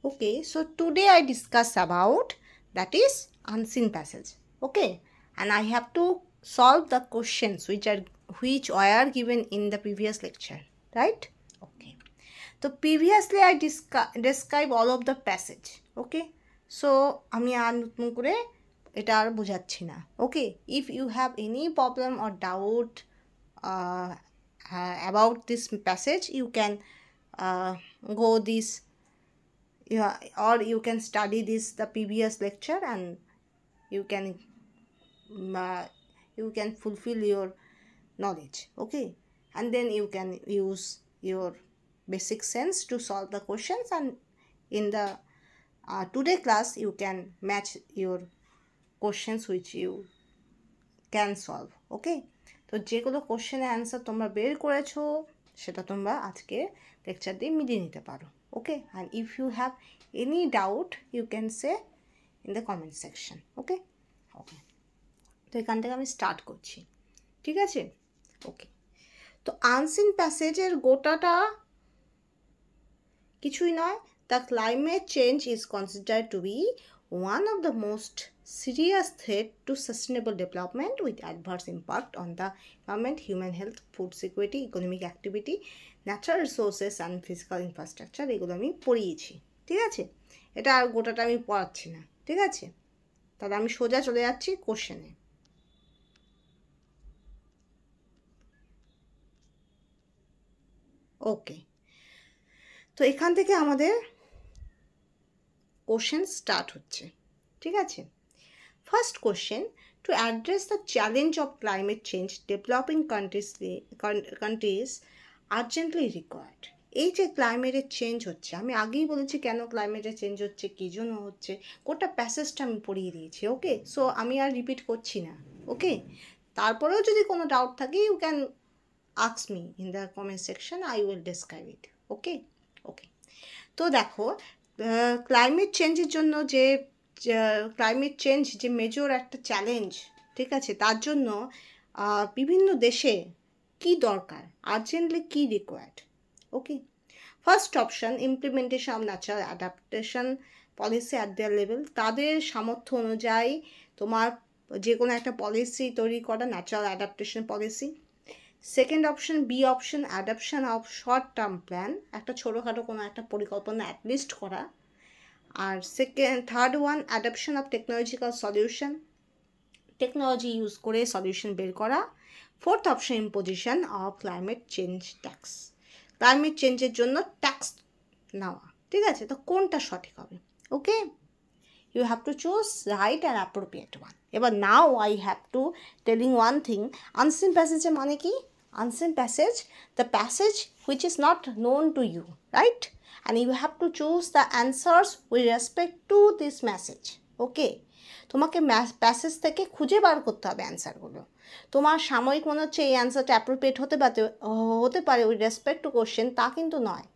Okay, so today I discuss about that is unseen passage. Okay, and I have to solve the questions which were given in the previous lecture, right? Okay. So previously I describe all of the passage. Okay, so আমি আর নতুন করে এটা আর বোঝাচ্ছি না. Okay, if you have any problem or doubt uh, about this passage, you can go this, yeah, or you can study this the previous lecture, and you can uh, you can fulfill your knowledge. Okay, and then you can use your basic sense to solve the questions, and in the today class you can match your questions which you can solve. Okay, তো যেগুলো কোশ্চেনের answer তোমরা বের করেছো সেটা তোমরা আজকে lecture দিয়ে মিলিয়ে নিতে পারো. Okay, and if you have any doubt you can say in the comment section. Okay okay, তো এখান থেকে আমি স্টার্ট করছি, ঠিক আছে? ওকে, তো আনসিন প্যাসেজের গোটাটা কিছুই নয়. The climate change is considered to be one of the most serious threat to sustainable development with adverse impact on the environment, human health, food security, economic activity, natural resources and physical infrastructure. এগুলো আমি পড়িয়েছি, ঠিক আছে? এটা আর গোটাটা আমি পড়াচ্ছি না, ঠিক আছে? তাহলে আমি সোজা চলে যাচ্ছি কোশ্চেনে. ওকে, তো এখান থেকে আমাদের কোশ্চেন স্টার্ট হচ্ছে, ঠিক আছে? First question, to address the challenge of climate change, developing countries urgently required. এই যে ক্লাইমেটের চেঞ্জ হচ্ছে, আমি আগেই বলেছি কেন ক্লাইমেটের চেঞ্জ হচ্ছে, কী জন্য হচ্ছে, গোটা প্যাসেজটা আমি পড়িয়ে দিয়েছি. ওকে, সো আমি আর রিপিট করছি না. ওকে, তারপরেও যদি কোনো ডাউট থাকে you can ask me in the comment section, I will describe it. Okay okay, তো দেখো ক্লাইমেট চেঞ্জের জন্য যে ক্লাইমেট চেঞ্জ যে মেজর একটা চ্যালেঞ্জ, ঠিক আছে, তার জন্য বিভিন্ন দেশে কি দরকার, আর্জেন্টলি কি required. Okay, first option, implementation of natural adaptation policy at their level. তাদের সামর্থ্য অনুযায়ী তোমার যে কোনো একটা পলিসি তৈরি করা, natural adaptation policy. Second option, B option, adoption of short term plan, একটা ছোটোখাটো কোনো একটা পরিকল্পনা অ্যাটলিস্ট করা. আর third one, adoption of technological solution, technology use করে সলিউশন বের করা. Fourth option, imposition of climate change tax, climate চেঞ্জের জন্য ট্যাক্স নেওয়া. ঠিক আছে, তো কোনটা সঠিক হবে? ওকে, you have to choose right and appropriate one. এবার now I have to telling one thing, unseen passage মানে কি? Unseen passage, the passage which is not known to you, right? And you have to choose the answers with respect to this message. Okay, তোমাকে passage থেকে খুঁজে বার করতে হবে অ্যান্সারগুলো. তোমার সাময়িক মনে হচ্ছে এই অ্যান্সারটা অ্যাপ্রোপ্রিয়েট হতে পারে উইথ রেসপেক্ট টু কোশ্চেন, তা কিন্তু নয়.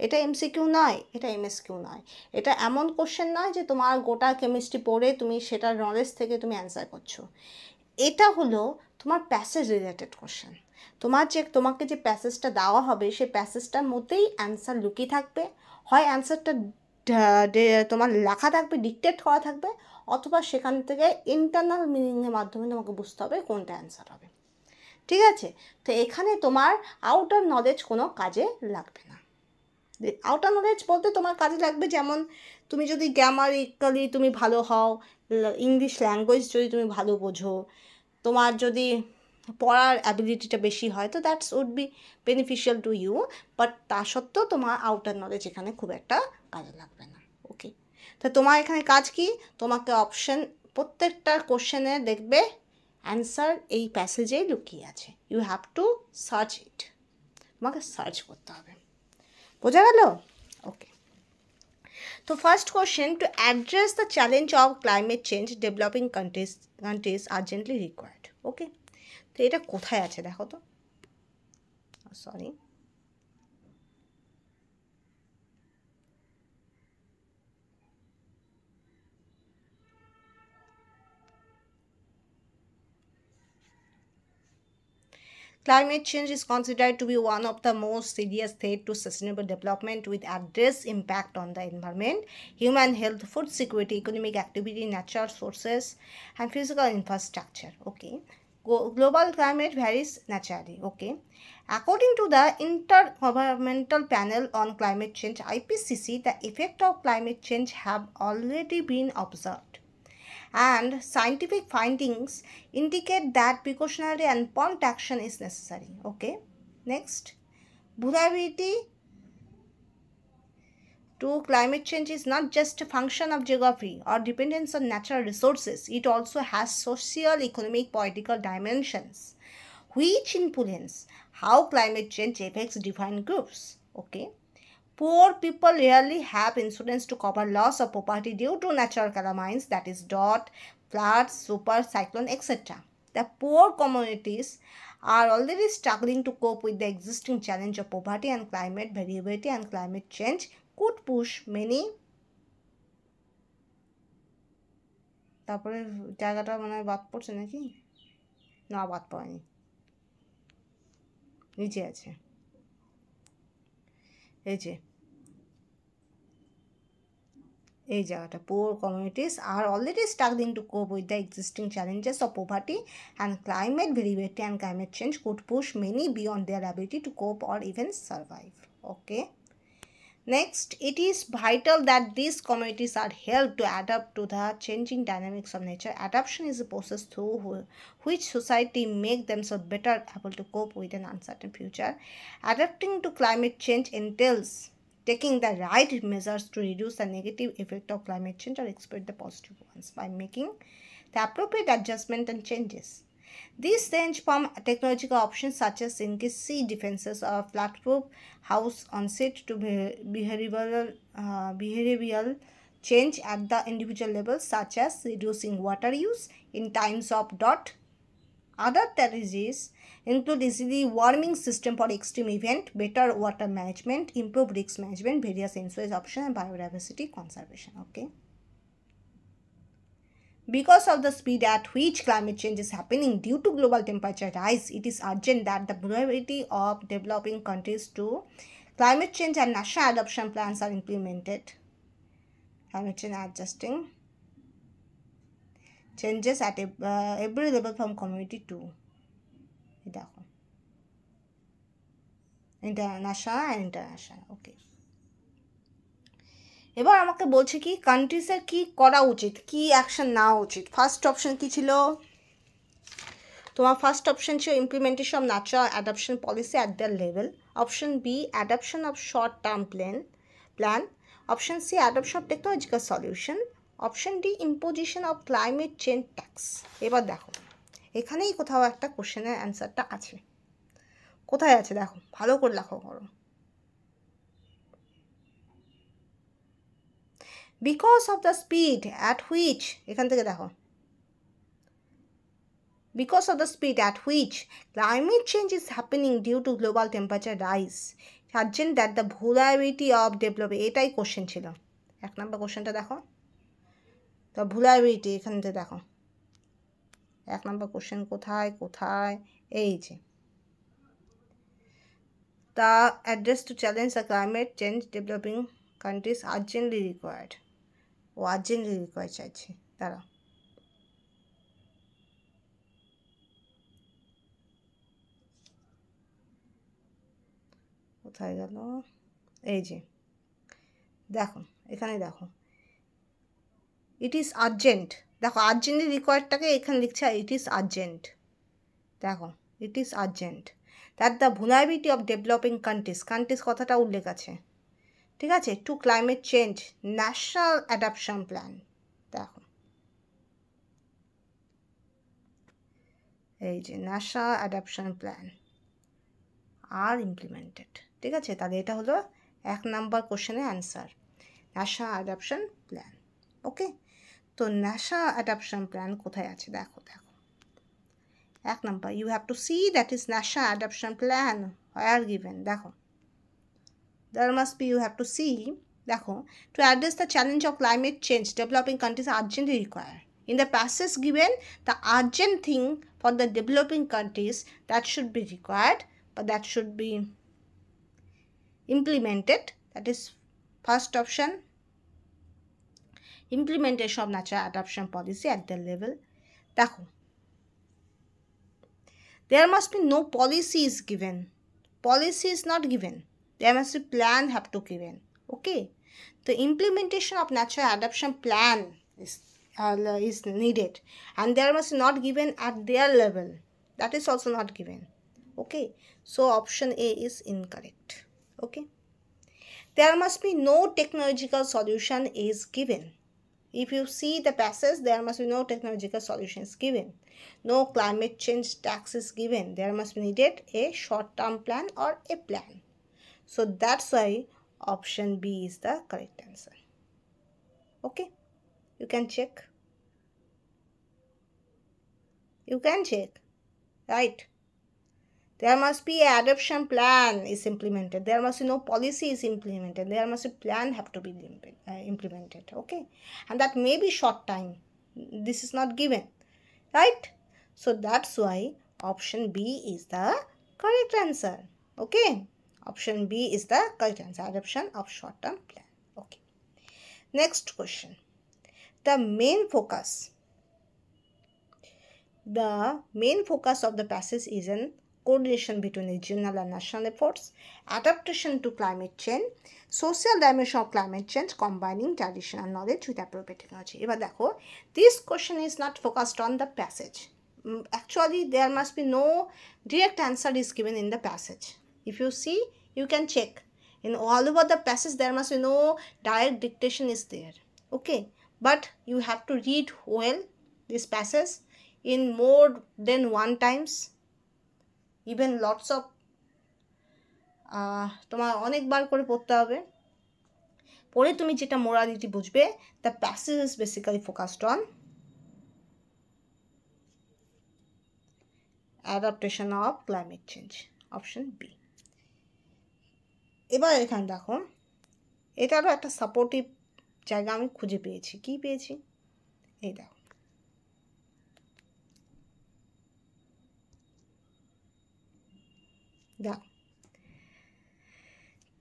এটা এমসিকিউ নয়, এটা এমএসকিউ নয়. এটা এমন কোশ্চেন নয় যে তোমার গোটা কেমিস্ট্রি পড়ে তুমি সেটার নলেজ থেকে তুমি অ্যান্সার করছো. এটা হলো তোমার প্যাসেজ রিলেটেড কোশ্চেন. তোমাকে যে প্যাসেজটা দেওয়া হবে সেই প্যাসেজটার মধ্যেই অ্যান্সার লুকিয়ে থাকবে. হয় অ্যান্সারটা তোমার লেখা থাকবে, ডিকটেট করা থাকবে, অথবা সেখান থেকে ইন্টারনাল মিনিংয়ের মাধ্যমে তোমাকে বুঝতে হবে কোনটা অ্যান্সার হবে. ঠিক আছে, তো এখানে তোমার আউটার নলেজ কোনো কাজে লাগবে না. আউটার নলেজ বলতে তোমার কাজে লাগবে যেমন তুমি যদি গ্রামারিক্যালি তুমি ভালো হও, ইংলিশ ল্যাঙ্গুয়েজ যদি তুমি ভালো বোঝো, তোমার যদি পড়ার অ্যাবিলিটিটা বেশি হয়, তো that's would be beneficial to you. But তা সত্ত্বেও তোমার আউটার নলেজ এখানে খুব একটা কাজে লাগবে না. ওকে, তো তোমার এখানে কাজ কি? তোমাকে অপশন প্রত্যেকটা কোশ্চেনে দেখবে অ্যান্সার এই প্যাসেজেই লুকিয়ে আছে. You have to search it, তোমাকে সার্চ করতে হবে. বোঝা গেল? ওকে, তো first question, to address the challenge of climate change developing countries urgently required. Okay, তো এটা কোথায় আছে দেখো তো. Sorry, Climate change is considered to be one of the most serious threats to sustainable development with adverse impact on the environment, human health, food security, economic activity, natural sources, and physical infrastructure. Okay. Global climate varies naturally. Okay. According to the Intergovernmental Panel on Climate Change (IPCC), the effect of climate change have already been observed, and scientific findings indicate that precautionary and prompt action is necessary. Okay. Next, vulnerability to climate change is not just a function of geography or dependence on natural resources. It also has social, economic, political dimensions which influence how climate change affects different groups. Okay. Poor people rarely have insurance to cover loss of property due to natural calamities, that is drought, floods, super cyclone, etc. The poor communities are already struggling to cope with the existing challenge of poverty and climate variability, and climate change could push many. তারপরে জায়গাটা মনে হয় বাদ পড়ছে নাকি? না, বাদ পড়েনি, নিচে আছে। এই জায়গাটা, poor communities are already struggling to cope with the existing challenges of poverty and climate variability, and climate change could push many beyond their ability to cope or even survive. Okay. Next, it is vital that these communities are helped to adapt to the changing dynamics of nature. Adaptation is a process through which society make themselves better able to cope with an uncertain future. Adapting to climate change entails taking the right measures to reduce the negative effect of climate change or exploit the positive ones by making the appropriate adjustment and changes. These range from technological options such as increasing defenses or flood-proof house on site to behavioral change at the individual level, such as reducing water use in times of drought. Other strategies include easily warming system for extreme event, better water management, improved risk management, various insurance options, and biodiversity conservation. Okay. Because of the speed at which climate change is happening due to global temperature rise, it is urgent that the vulnerability of developing countries to climate change and national adaptation plans are implemented. Climate change adjusting changes at every level from community to international and international. Okay. এবার আমাকে বলছে কি কান্ট্রিজের কি করা উচিত, কি action নেওয়া উচিত। ফার্স্ট অপশন কি ছিল তোমার? ফার্স্ট অপশন ছিল implementation of natural adaption policy at the level. Option B adaption of short term plan. Option C adaption of technological solution. Option D imposition of climate change tax. এবার দেখো এখানেই কোথাও একটা কোশ্চেনের অ্যান্সারটা আছে। কোথায় আছে দেখো, ভালো করে লেখো করো। Because of the speed at which, এখান থেকে দেখো, because of the speed at which climate change is happening due to global temperature rise, urgent that the vulnerability of developing, এটাই কোশ্চেন ছিল। এক নম্বর কোশ্চেনটা দেখো, তো vulnerability এখান থেকে দেখো এক নম্বর কোশ্চেন কোথায় কোথায়, এই যে the address to challenge the climate change developing countries urgently required। ও আর্জেন্টলি রিকোয়ার চাইছে, দাঁড়াও কোথায় গেল, এই যে দেখো এখানে দেখো ইট ইজ আর্জেন্ট। দেখো আর্জেন্টলি রিকোয়ার্ডটাকে এখানে লিখছে ইট ইজ আর্জেন্ট। দেখো it is urgent that the vulnerability of developing countries কথাটা উল্লেখ আছে, ঠিক আছে, to climate change national adaption plan. দেখো এই যে ন্যাশনাল অ্যাডাপশন প্ল্যান আর ইমপ্লিমেন্টেড, ঠিক আছে। তাহলে এটা হলো এক নাম্বার কোশ্চেনের answer, national adaption plan. Okay, তো ন্যাশনাল অ্যাডাপশন প্ল্যান কোথায় আছে দেখো, দেখো এক number you have to see that is national adaption plan where given. দেখো there must be, you have to see, দেখো to address the challenge of climate change developing countries urgently require In the passage given, the urgent thing for the developing countries that should be required, but that should be implemented, that is first option, implementation of natural adaptation policy at their level. দেখো, there must be no policy is given. Policy is not given. There must be plan have to given. Okay. The implementation of natural adaptation plan is needed, and there must not given at their level. That is also not given. Okay. So option A is incorrect. Okay. There must be no technological solution is given. If you see the passage, there must be no technological solutions given. No climate change tax is given. There must be needed a short-term plan or a plan. So that's why option B is the correct answer. Okay, you can check. You can check, right? There must be an adoption plan is implemented. There must be no policy is implemented. There must be plan have to be implemented. Okay, and that may be short time. This is not given, right? So that's why option B is the correct answer. Okay, option B is the correct answer. Adoption of short-term plan. Okay. Next question. The main focus of the passage is in coordination between regional and national efforts, adaptation to climate change, social dimension of climate change, combining traditional knowledge with appropriate technology. এবার দেখো, this question is not focused on the passage. Actually, there must be no direct answer is given in the passage. If you see, you can check. In all over the passage, there must be no direct dictation is there. Okay, but you have to read well this passage in more than one times. Even lots of তোমার অনেকবার করে পড়তে হবে, পড়ে তুমি যেটা morality বুঝবে, the passage is basically focused on adaptation of climate change. Option B. এবার এখানে দেখো, এটারও একটা সাপোর্টিভ জায়গা আমি খুঁজে পেয়েছি। কি পেয়েছি? এই দেখো,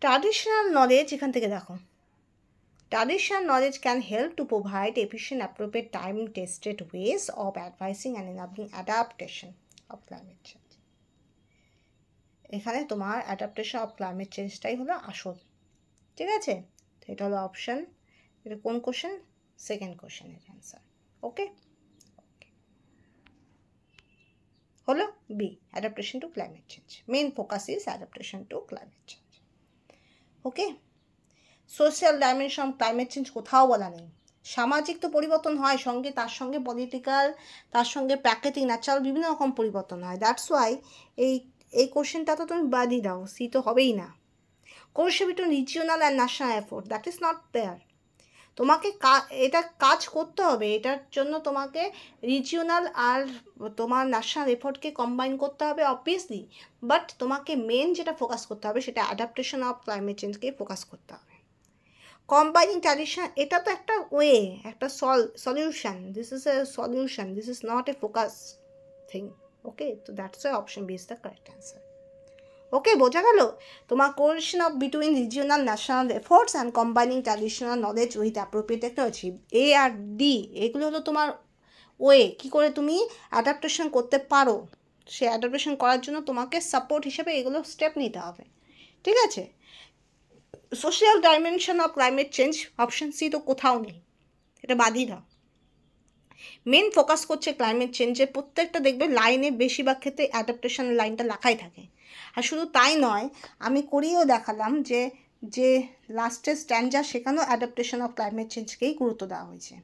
ট্র্যাডিশনাল নলেজ, এখান থেকে দেখো, traditional knowledge can help to provide efficient appropriate time tested ways of advising and enabling adaptation of climate change. এখানে তোমার অ্যাডাপ্টেশন অফ ক্লাইমেট চেঞ্জটাই হলো আসল। ঠিক আছে, তো এটা হলো অপশান। এটা কোন কোশ্চেন? সেকেন্ড কোশ্চেনের অ্যান্সার। ওকে, হলো B, adaptation to climate change. Main focus is adaptation to climate change. Okay, social dimension climate change কোথাও বলা নেই। সামাজিক তো পরিবর্তন হয়, সঙ্গে তার সঙ্গে পলিটিক্যাল, তার সঙ্গে প্রাকৃতিক ন্যাচারাল বিভিন্ন রকম পরিবর্তন হয়। দ্যাটস ওয়াই এই কোশ্চেনটা তো তুমি বাদই দাও, সি তো হবেই না। কোর্সে between regional and national effort, that is not there. তোমাকে এটা কাজ করতে হবে, এটার জন্য তোমাকে রিজিওনাল আর তোমার ন্যাশনাল এফোর্টকে কম্বাইন করতে হবে অবভিয়াসলি, বাট তোমাকে মেন যেটা ফোকাস করতে হবে সেটা অ্যাডাপ্টেশন অফ ক্লাইমেট চেঞ্জকে ফোকাস করতে হবে। কম্বাইনিং ট্র্যাডিশন, এটা তো একটা ওয়ে, একটা solution. This is a solution, this is not a focus thing. Okay, তো that's why option B is the correct answer. Okay, বোঝা গেল? তোমার coordination of between regional national efforts and combining traditional knowledge with appropriate technology, A আর D, এগুলো হলো তোমার way, কী করে তুমি অ্যাডাপ্টেশন করতে পারো। সে অ্যাডাপ্টেশন করার জন্য তোমাকে সাপোর্ট হিসেবে এগুলো স্টেপ নিতে হবে। ঠিক আছে, social dimension of climate change option C তো কোথাও নেই, এটা বাদই দাও। মেন ফোকাস করছে ক্লাইমেট চেঞ্জের, প্রত্যেকটা দেখবে লাইনে বেশিরভাগ ক্ষেত্রে অ্যাডাপ্টেশন লাইনটা লেখাই থাকে। আর শুধু তাই নয়, আমি করিয়েও দেখালাম যে লাস্টের স্ট্যান্ডার, সেখানেও অ্যাডাপ্টেশন অফ ক্লাইমেট চেঞ্জকেই গুরুত্ব দেওয়া হয়েছে।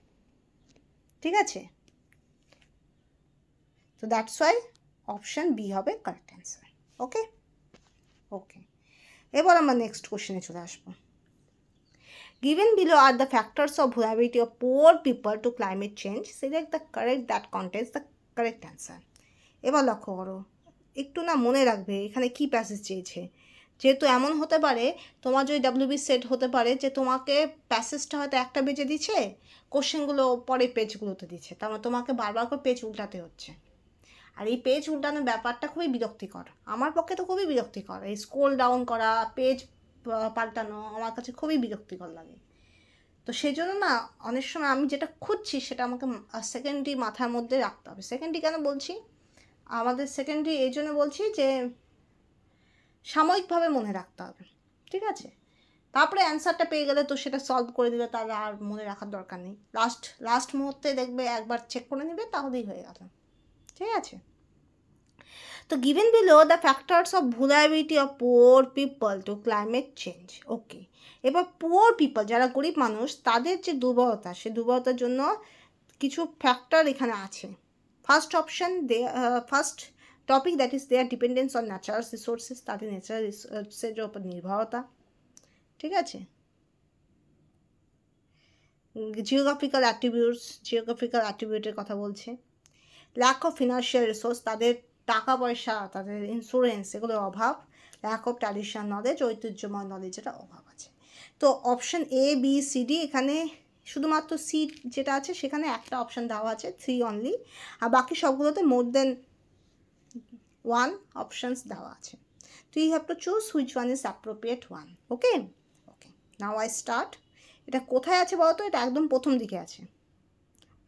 ঠিক আছে, তো দ্যাটস ওয়াই অপশান বি হবে কারেক্ট অ্যান্সার। ওকে ওকে, এবার আমরা নেক্সট কোশ্চেনে চলে আসবো। Given below are the factors of vulnerability of poor people to climate change. Select the correct that contains the correct answer. এবার লক্ষ্য করো, একটু না মনে রাখবে এখানে কি প্যাসেজ চেয়েছে। যেহেতু এমন হতে পারে তোমার যদি ডাব্লিউবি সেট হতে পারে যে তোমাকে প্যাসেজটা হয়তো একটা পেজে দিচ্ছে, কোশ্চেনগুলো পরে পেজগুলোতে দিচ্ছে, তার মানে তোমাকে বারবার করে পেজ উল্টাতে হচ্ছে। আর এই পেজ উল্টানোর ব্যাপারটা খুবই বিরক্তিকর, আমার পক্ষে তো খুবই বিরক্তিকর। এই স্ক্রোল ডাউন করা, পেজ পাল্টানো আমার কাছে খুবই বিরক্তিকর লাগে। তো সেই জন্য না অনেক সময় আমি যেটা খুঁজছি সেটা আমাকে সেকেন্ডারি মাথার মধ্যে রাখতে হবে। সেকেন্ডারি কেন বলছি, আমাদের সেকেন্ডারি এই জন্য বলছি যে সাময়িকভাবে মনে রাখতে হবে, ঠিক আছে? তারপরে অ্যান্সারটা পেয়ে গেলে তো সেটা সলভ করে দিলে তার আর মনে রাখার দরকার নেই, লাস্ট মুহূর্তে দেখবে একবার চেক করে নেবে, তাহলেই হয়ে গেল, ঠিক আছে? তো given below the factors of vulnerability of poor people to climate change, ওকে। এবার poor people যারা গরিব মানুষ তাদের যে দুর্বলতা, সেই দুর্বলতার জন্য কিছু ফ্যাক্টর এখানে আছে। First option, first topic that is their dependence on natural resources, তাদের ন্যাচারাল রিসোর্সের ওপর নির্ভরতা, ঠিক আছে? জিওগ্রাফিক্যাল অ্যাট্রিবিউটের কথা বলছে। ল্যাক অফ ফিনান্সিয়াল রিসোর্স, তাদের টাকা পয়সা, তাদের ইন্স্যুরেন্স, এগুলোর অভাব। ল্যাক অফ ট্র্যাডিশনাল নলেজ, ঐতিহ্যময় নলেজের অভাব আছে। তো option A B C D, এখানে শুধুমাত্র সি যেটা আছে সেখানে একটা অপশান দেওয়া আছে, 3 অনলি, আর বাকি সবগুলোতে মোর দেন 1 অপশানস দেওয়া আছে। তো you have to choose which one is appropriate one. Okay okay, now I start. এটা কোথায় আছে বলো তো? এটা একদম প্রথম দিকে আছে,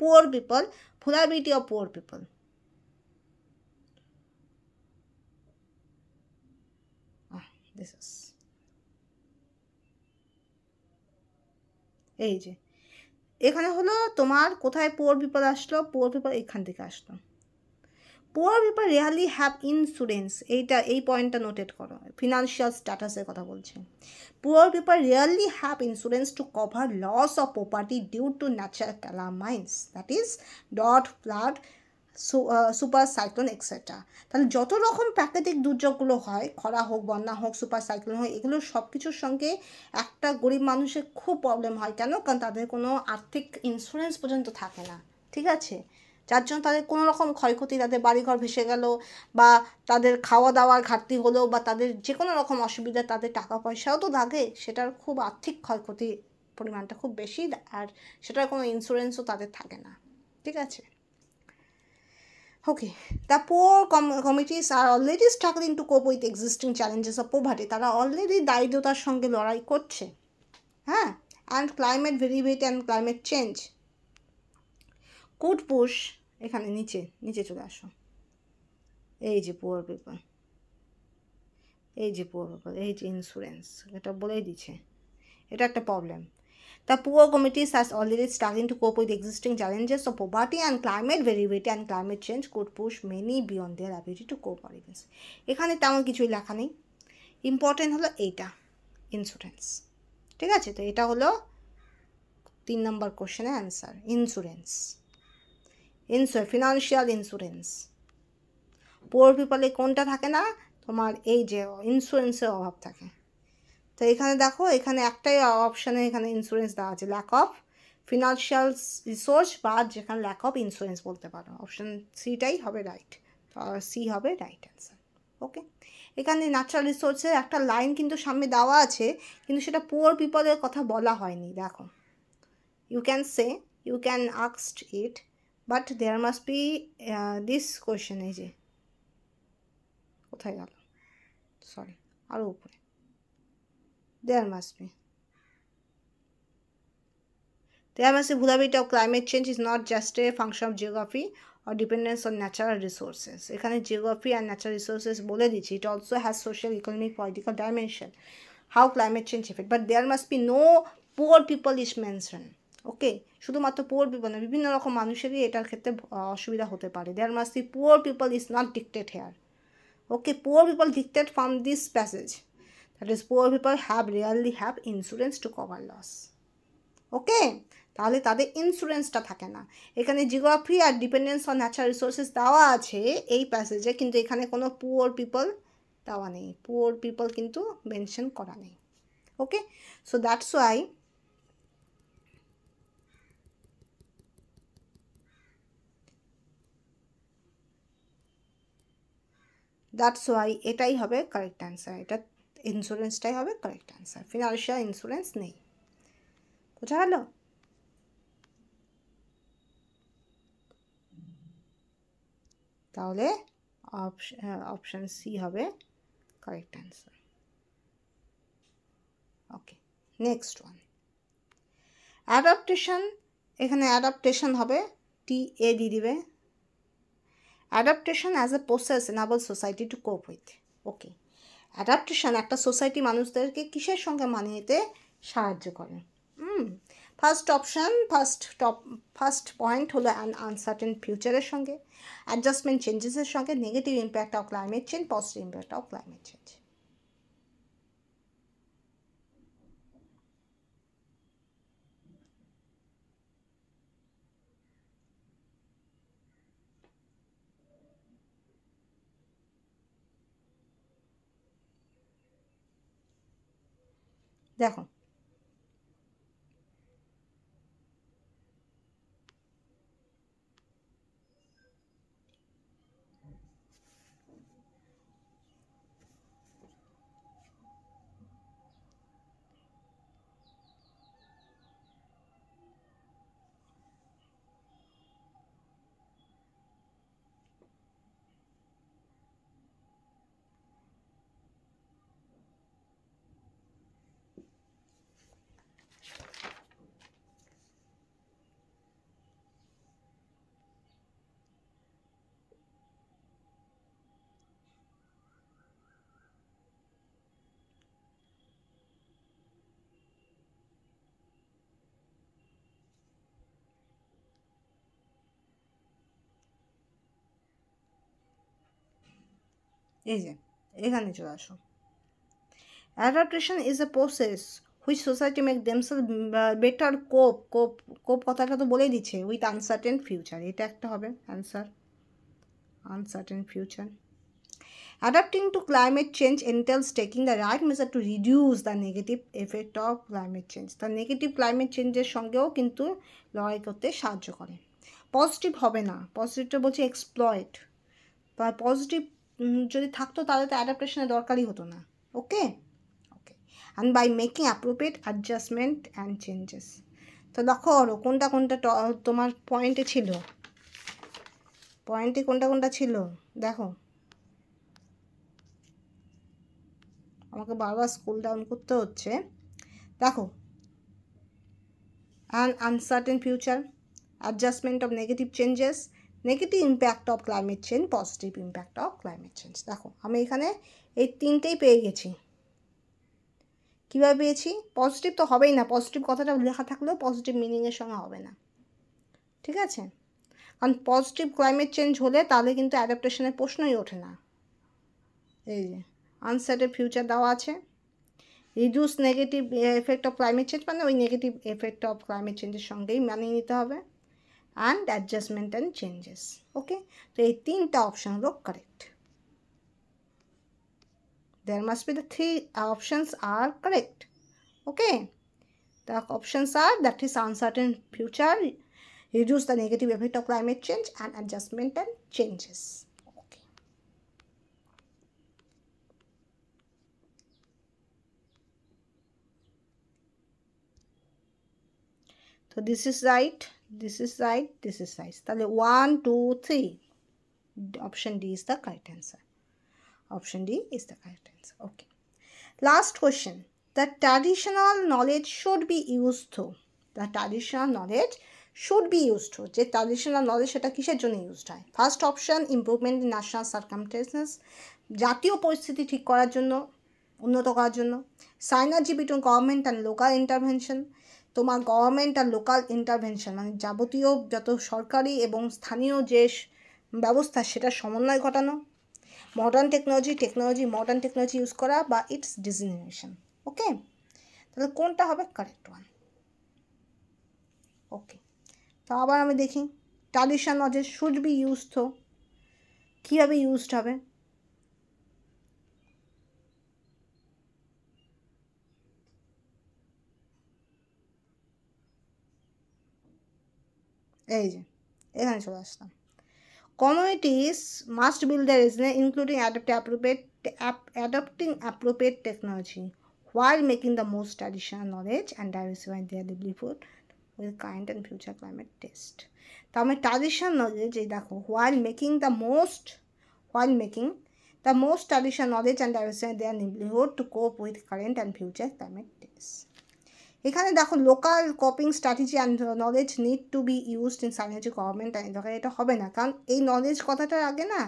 poor people, vulnerability of poor people. This is এই যে এখানে হলো তোমার কোথায় পুয়ার পিপল আসলো, পুয়ার পিপল এখান থেকে আসলো। Poor people really have insurance, এইটা এই পয়েন্টটা নোটেট করো, ফিনান্সিয়াল স্ট্যাটাসের কথা বলছে। Poor people really have insurance to cover loss of property due to natural calamities, that is ডট, ফ্লাড, সুপার সাইক্লোন এক্সেট্রা। তাহলে যত রকম প্রাকৃতিক দুর্যোগগুলো হয়, খরা হোক, বন্যা হোক, সুপার সাইক্লোন হোক, এগুলো সব কিছুর সঙ্গে একটা গরিব মানুষের খুব প্রবলেম হয়। কেন? কারণ তাদের কোনো আর্থিক ইন্স্যুরেন্স পর্যন্ত থাকে না, ঠিক আছে? যার জন্য তাদের কোনো রকম ক্ষয়ক্ষতি, তাদের বাড়িঘর ভেসে গেল, বা তাদের খাওয়া দাওয়ার ঘাটতি হলো, বা তাদের যে কোনো রকম অসুবিধা, তাদের টাকা পয়সাও তো লাগে, সেটার খুব আর্থিক ক্ষয়ক্ষতি পরিমাণটা খুব বেশি, আর সেটার কোনো ইন্স্যুরেন্সও তাদের থাকে না, ঠিক আছে? Okay, the poor communities are already struggling to cope with existing challenges of poverty. তারা অলরেডি দারিদ্রতার সঙ্গে লড়াই করছে, হ্যাঁ। And climate variability and climate change could push, এখানে নিচে নিচে চলে আসো, এই যে পুয়ার পিপল, এই যে পুয়ার পিপল, এই যে ইন্স্যুরেন্স, এটা বলেই দিচ্ছে এটা একটা problem. The poor communities are already struggling to cope with existing challenges of poverty and climate variability and climate change could push many beyond their ability to cope or even. এখানে তেমন কিছুই লেখা নেই, ইম্পর্টেন্ট হলো এইটা, insurance, ঠিক আছে? তো এটা হলো 3 নম্বর কোশ্চেনের answer, insurance, financial insurance. Poor পিপলে কোনটা থাকে না? তোমার এই যে ইন্স্যুরেন্সের অভাব থাকে। তো এখানে দেখো, এখানে একটাই অপশানে এখানে ইন্স্যুরেন্স দেওয়া আছে, ল্যাক অফ ফিনান্সিয়াল রিসোর্স, বা যেখানে ল্যাক অফ ইন্স্যুরেন্স বলতে পারো, অপশান সিটাই হবে রাইট, সি হবে রাইট অ্যান্সার। ওকে, এখানে ন্যাচারাল রিসোর্সের একটা লাইন কিন্তু সামনে দেওয়া আছে, কিন্তু সেটা পুয়ার পিপলের কথা বলা হয়নি। দেখো, you can say, you can ask it, but there must be this question, এই যে কোথায় গেল, সরি, আরও উপরে, there must be vulnerability of climate change is not just a function of geography or dependence on natural resources. এখানে geography and natural resources বলে দিচ্ছি, it also has social, economic, political dimension, how climate change affect, but there must be no poor people is mentioned. ওকে, শুধুমাত্র poor people না, বিভিন্ন রকম মানুষেরই এটার ক্ষেত্রে অসুবিধা হতে পারে। There must be, poor people is not depicted here. Okay, poor people depicted from this passage, that is poor people rarely have insurance to cover loss. Okay, তাহলে তাদের ইন্স্যুরেন্সটা থাকে না। এখানে জিওগ্রাফি আর ডিপেন্ডেন্স অন ন্যাচারাল রিসোর্সেস দেওয়া আছে এই প্যাসেজে, কিন্তু এখানে কোনো পুয়ার পিপল দেওয়া নেই, পুয়ার পিপল কিন্তু মেনশন করা নেই। ওকে, সো দ্যাটস ওয়াই এটাই হবে কারেক্ট অ্যান্সার। এটা ইন্স্যুরেন্সটাই হবে কারেক্ট অ্যান্সার, ফিনান্সিয়াল ইন্স্যুরেন্স নেই। বোঝা গেল? তাহলে অপশান সি হবে কারেক্ট অ্যান্সার। ওকে, নেক্সট ওয়ান, অ্যাডাপ্টেশন। এখানে অ্যাডাপ্টেশন হবে TA দিয়ে দিবে। Adaptation as a process enable society two cope with. Okay, adaptation একটা সোসাইটি মানুষদেরকে কিসের সঙ্গে মানিয়ে নিতে সাহায্য করে? ফার্স্ট অপশান, ফার্স্ট পয়েন্ট হলো অ্যান আনসার্টেন ফিউচারের সঙ্গে, অ্যাডজাস্টমেন্ট চেঞ্জেসের সঙ্গে, negative impact of climate change, positive impact of climate change. দেখো, এই যে এখানে চলে আসো। Adaptation is a process which society make themselves better cope কথাটা তো বলেই দিচ্ছে, উইথ আনসার্টেন ফিউচার। এটা একটা হবে answer, uncertain future. Adapting to climate change entails taking the right measure to reduce the negative effect of climate change. The negative climate changeর সঙ্গেও কিন্তু লড়াই করতে সাহায্য করে। পজিটিভ হবে না, পজিটিভটা বলছে এক্সপ্লয়েট, বা পজিটিভ যদি থাকতো তাহলে তো অ্যাডাপ্টেশনের দরকারই হতো না। Okay okay, and by making appropriate adjustment and changes. তো লক্ষ্য করো কোনটা কোনটা তোমার পয়েন্টে ছিল, পয়েন্টে কোনটা কোনটা ছিল দেখো। আমাকে বারবার স্কুল ডাউন করতে হচ্ছে। দেখো, an uncertain future, adjustment of negative changes, negative impact of climate change, positive impact of climate change. দেখো আমি এখানে এই তিনটেই পেয়ে গেছি। কীভাবে পেয়েছি? পজিটিভ তো হবেই না, পজিটিভ কথাটা লেখা থাকলেও পজিটিভ মিনিংয়ের সঙ্গে হবে না, ঠিক আছে? কারণ পজিটিভ ক্লাইমেট চেঞ্জ হলে তাহলে কিন্তু অ্যাডাপ্টেশনের প্রশ্নই ওঠে না। এই যে আনসার্টেন ফিউচার দেওয়া আছে, reduce negative effect of climate change মানে ওই নেগেটিভ এফেক্ট অফ ক্লাইমেট চেঞ্জের সঙ্গেই মানিয়ে নিতে হবে, অ্যান্ড অ্যাডজাস্টমেন্ট অ্যান্ড চেঞ্জেস। ওকে, তো এই তিনটা অপশান হলো correct. There must be the three options are correct. Okay, the options are that is uncertain future, reduce the negative effect of climate change, and adjustment and changes. Okay. So this is right, this is right, this is right. তাহলে 1 2 3 option D is the correct answer. Option D is the correct answer. Okay. Last question. The traditional knowledge should be used to. The traditional knowledge should be used to. যে traditional knowledge সেটা কিসের জন্য used হয়? First option, improvement in national circumstances, জাতীয় পরিস্থিতি ঠিক করার জন্য, উন্নত করার জন্য। Synergy between government and local intervention, তোমার গভর্নমেন্ট আর লোকাল ইন্টারভেনশন মানে যাবতীয় যত সরকারি এবং স্থানীয় যে ব্যবস্থা সেটার সমন্বয় ঘটানো। মডার্ন টেকনোলজি ইউজ করা বা ইটস ডিসিমিনেশন। ওকে, তাহলে কোনটা হবে কারেক্ট ওয়ান? ওকে, তো আবার আমি দেখি traditional knowledge should be use, তো কীভাবে ইউজড হবে? এই যে এখানে চলে আসলাম। Communities must build their resilience, including adapt appropriate adopting appropriate technology while making the most traditional knowledge and diversifying their livelihood with current and future climate test. তার মানে traditional knowledge এই দেখো while making the most traditional knowledge and diversifying their livelihood to cope with current and future climate test. এখানে দেখো local coping strategy and knowledge need to be used in synergy government and এটা হবে না, কারণ এই knowledge কথাটার আগে না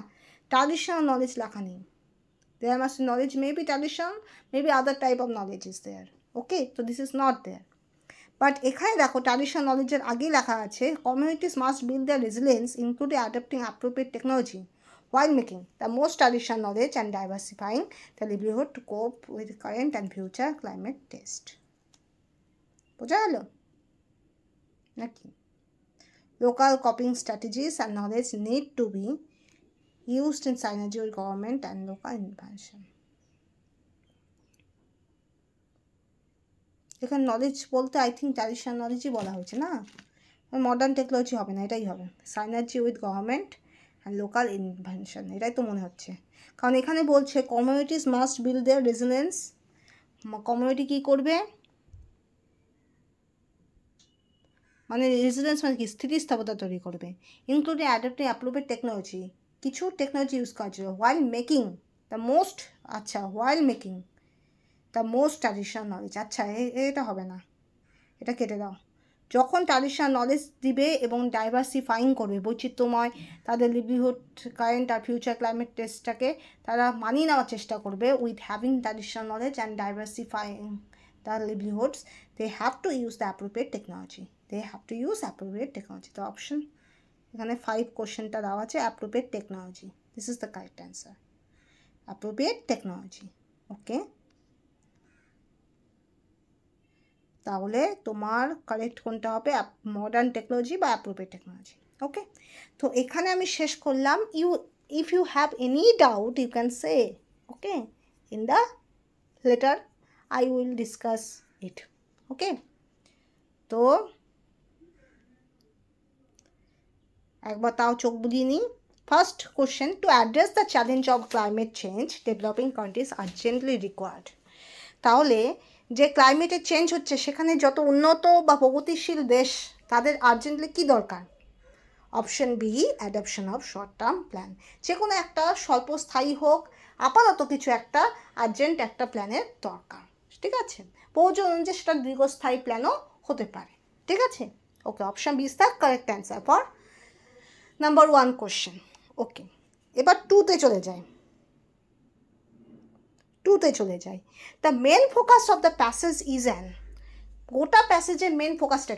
ট্র্যাডিশনাল নলেজ লেখা নেই। There must knowledge may be traditional, may be other type of knowledge is there, okay, তো this is not there. But এখানে দেখো ট্র্যাডিশনাল নলেজের আগে লেখা আছে communities must build their resilience including adapting appropriate technology while making the most traditional knowledge and diversifying the livelihood to cope with current and future climate test. বোঝা গেল নাকি? Local coping strategies and knowledge need to be used in synergy government and local invention. এখানে knowledge বলতে I think traditional নলেজই বলা হয়েছে না, modern technology হবে না, এটাই হবে synergy with government and local invention, এটাই তো মনে হচ্ছে। কারণ এখানে বলছে communities must build their resilience, community কী করবে, মানে রেজিলিয়েন্স মানে কি স্থিতিস্থাপকতা তৈরি করবে, ইনক্লুডিং অ্যাডাপ্টিং অ্যাপ্রোপ্রিয়েট টেকনোলজি, কিছু টেকনোলজি ইউজ করা ছিল, হোয়াইল মেকিং দ্য মোস্ট, আচ্ছা while making the most traditional knowledge, আচ্ছা এটা হবে না, এটা কেটে দাও। যখন ট্র্যাডিশনাল নলেজ দিবে এবং ডাইভার্সিফাইং করবে, বৈচিত্র্যময় তাদের লিভলিহুড কারেন্ট আর ফিউচার ক্লাইমেট টেস্টটাকে তারা মানিয়ে নেওয়ার চেষ্টা করবে with having traditional knowledge and diversifying the livelihoods, they have to use the appropriate technology, they have to use appropriate technology. The option এখানে 5 কোশ্চেনটা দেওয়া আছে appropriate technology, this is the correct answer, appropriate technology, ওকে। তাহলে তোমার correct কোনটা হবে, modern technology বা appropriate technology, okay. তো এখানে আমি শেষ করলাম। If you have any doubt you can say, okay, in the later I will discuss it, okay. তো একবার তাও চোখ বুলিয়ে নিই। First question, to address the challenge of climate change developing countries urgently required. তাহলে যে ক্লাইমেটের চেঞ্জ হচ্ছে সেখানে যত উন্নত বা প্রগতিশীল দেশ তাদের আর্জেন্টলি কী দরকার? Option B, adaption of short term plan, যে কোনো একটা স্বল্পস্থায়ী হোক আপাতত কিছু একটা আর্জেন্ট একটা প্ল্যানের দরকার, ঠিক আছে, প্রয়োজন অনুযায়ী সেটা দীর্ঘস্থায়ী প্ল্যানও হতে পারে, ঠিক আছে, okay. Option B is the correct answer for number 1 question, okay. এবার 2তে চলে যায়, the main focus of the passage is an, গোটা প্যাসেজের মেন ফোকাসটা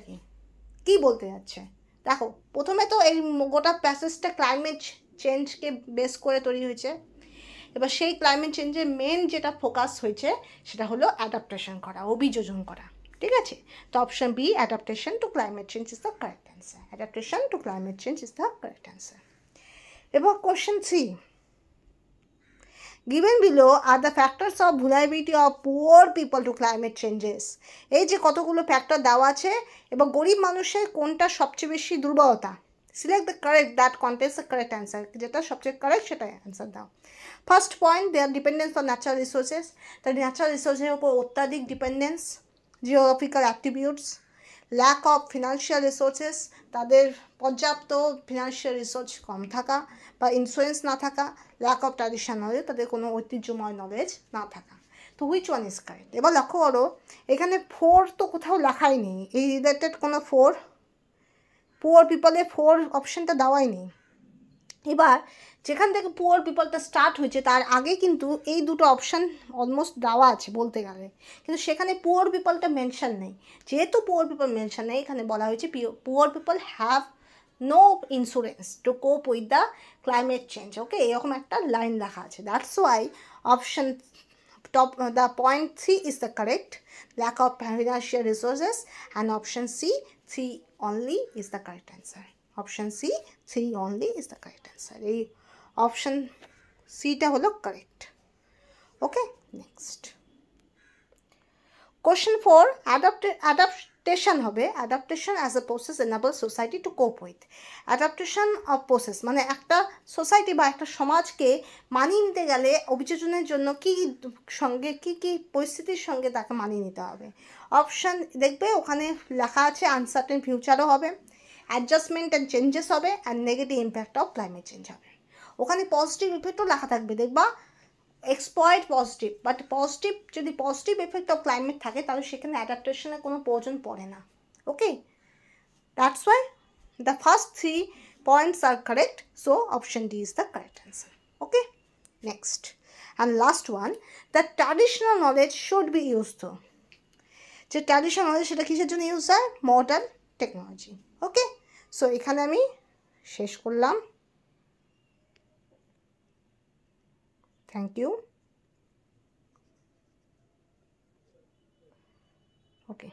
কি বলতে যাচ্ছে? দেখো প্রথমে তো এই গোটা প্যাসেজটা ক্লাইমেট চেঞ্জকে বেস করে তৈরি হয়েছে, এবার সেই ক্লাইমেট চেঞ্জের মেন যেটা ফোকাস হয়েছে সেটা হলো অ্যাডাপ্টেশন করা, অভিযোজন করা, ঠিক আছে। তো option B, adaptation to climate change is the correct answer, adaptation to climate change is the correct answer. এবার question 3, given below are the factors of vulnerability of poor people to climate changes. এই যে কতগুলো factor দেওয়া আছে এবং গরিব মানুষের কোনটা সবচেয়ে বেশি দুর্বলতা, select the correct that contains the correct answer, যেটা সবচেয়ে কারেক্ট সেটাই অ্যান্সার দাও। First point, there dependence on natural resources, তার ন্যাচারাল রিসোর্সের উপর অত্যাধিক dependence, geographical attributes, lack of financial resources, তাদের পর্যাপ্ত ফিনান্সিয়াল রিসোর্স কম থাকা বা ইন্স্যুরেন্স না থাকা, ল্যাক অফ ট্র্যাডিশনাল নলেজ, তাদের কোনো ঐতিহ্যময় নলেজ না থাকা। তো হুইচ ওয়ান ইজ কারেক্ট? এবার লক্ষ্য করো এখানে 4 তো কোথাও লেখাই নেই, এই রিলেটেড কোনো 4, পুয়ার পিপলে 4 অপশানটা দেওয়াই নেই। এবার যেখান থেকে পুয়ার পিপলটা স্টার্ট হয়েছে তার আগে কিন্তু এই দুটো অপশান অলমোস্ট দেওয়া আছে বলতে গেলে, কিন্তু সেখানে পুয়ার পিপলটা মেনশন নেই। যেহেতু পুয়ার পিপল মেনশন নেই, এখানে বলা হয়েছে poor people have no insurance to cope with the climate change, okay, এরকম একটা লাইন লেখা আছে। That's why option top the point 3 is the correct, lack of financial resources, and option C, 3 only is the correct answer. Option C, 3 only is the correct answer. এই option সিটা হলো correct, ওকে। Next question 4, adaptation হবে, adaptation as a process enable society two cope with. Adaptation of process মানে একটা society বা একটা সমাজকে মানিয়ে নিতে গেলে অভিযোজনের জন্য কী সঙ্গে কী পরিস্থিতির সঙ্গে তাকে মানিয়ে নিতে হবে। অপশান দেখবে ওখানে লেখা আছে আনসার্টেন ফিউচারও হবে, অ্যাডজাস্টমেন্ট অ্যান্ড চেঞ্জেস হবে, and negative impact of climate change হবে। ওখানে পজিটিভ ইফেক্টও লেখা থাকবে, দেখবা এক্সপ্লয়েড পজিটিভ, বাট পজিটিভ যদি পজিটিভ এফেক্ট অফ ক্লাইমেট থাকে তাহলে সেখানে অ্যাডাপ্টেশনের কোনো প্রয়োজন পড়ে না। Okay, that's why the first 3 points are correct, so option D is the correct answer. Okay, next and last one, the traditional knowledge should be used to, যে traditional knowledge সেটা কিসের জন্য ইউজ হয়? Modern technology. ওকে, so এখানে আমি শেষ করলাম। Thank you. Okay,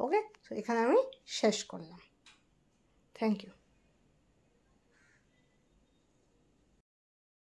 okay, so এখানে আমি শেষ করলাম। Thank you.